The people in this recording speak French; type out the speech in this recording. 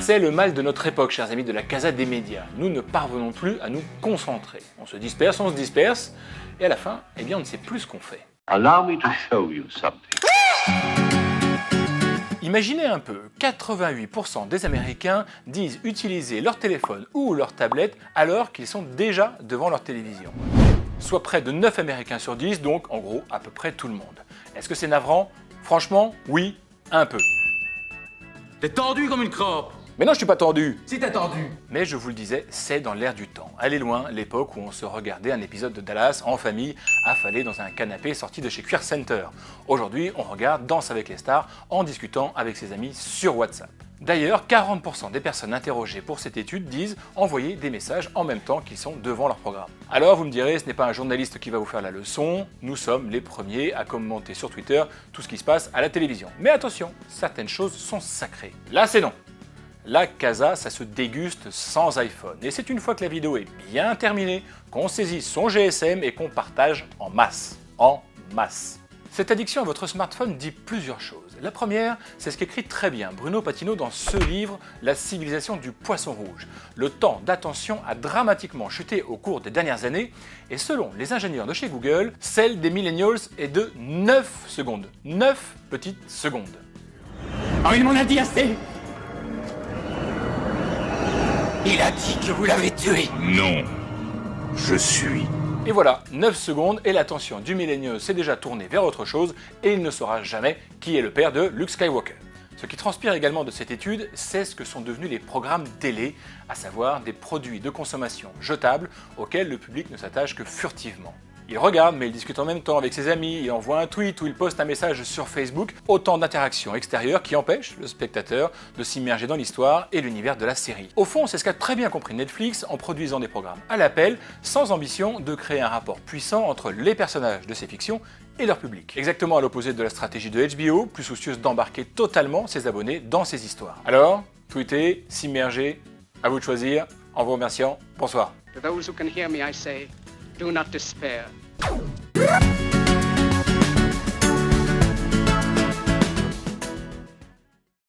C'est le mal de notre époque, chers amis de la Casa des médias. Nous ne parvenons plus à nous concentrer. On se disperse, et à la fin, eh bien, on ne sait plus ce qu'on fait. Allow me to show you something. Imaginez un peu, 88% des Américains disent utiliser leur téléphone ou leur tablette alors qu'ils sont déjà devant leur télévision. Soit près de 9 Américains sur 10, donc en gros à peu près tout le monde. Est-ce que c'est navrant? Franchement, oui, un peu. T'es tendu comme une crotte. Mais non, je suis pas tendu. Si t'es tendu. Mais je vous le disais, c'est dans l'air du temps. Elle est loin, l'époque où on se regardait un épisode de Dallas en famille, affalé dans un canapé sorti de chez Queer Center. Aujourd'hui, on regarde Danse avec les stars en discutant avec ses amis sur WhatsApp. D'ailleurs, 40% des personnes interrogées pour cette étude disent envoyer des messages en même temps qu'ils sont devant leur programme. Alors vous me direz, ce n'est pas un journaliste qui va vous faire la leçon, nous sommes les premiers à commenter sur Twitter tout ce qui se passe à la télévision. Mais attention, certaines choses sont sacrées. Là, c'est non. La Casa, ça se déguste sans iPhone. Et c'est une fois que la vidéo est bien terminée qu'on saisit son GSM et qu'on partage en masse. En masse. Cette addiction à votre smartphone dit plusieurs choses. La première, c'est ce qu'écrit très bien Bruno Patino dans ce livre, La civilisation du poisson rouge. Le temps d'attention a dramatiquement chuté au cours des dernières années et selon les ingénieurs de chez Google, celle des millennials est de 9 secondes. 9 petites secondes. Oh, il m'en a dit assez. Il a dit que vous l'avez tué. Non, je suis. Et voilà, 9 secondes et l'attention du milléniaux s'est déjà tournée vers autre chose et il ne saura jamais qui est le père de Luke Skywalker. Ce qui transpire également de cette étude, c'est ce que sont devenus les programmes télé, à savoir des produits de consommation jetables auxquels le public ne s'attache que furtivement. Il regarde, mais il discute en même temps avec ses amis, il envoie un tweet ou il poste un message sur Facebook, autant d'interactions extérieures qui empêchent le spectateur de s'immerger dans l'histoire et l'univers de la série. Au fond, c'est ce qu'a très bien compris Netflix en produisant des programmes à l'appel, sans ambition de créer un rapport puissant entre les personnages de ces fictions et leur public. Exactement à l'opposé de la stratégie de HBO, plus soucieuse d'embarquer totalement ses abonnés dans ses histoires. Alors, tweeter, s'immerger, à vous de choisir. En vous remerciant, bonsoir. To those who can hear me, I say, do not despair.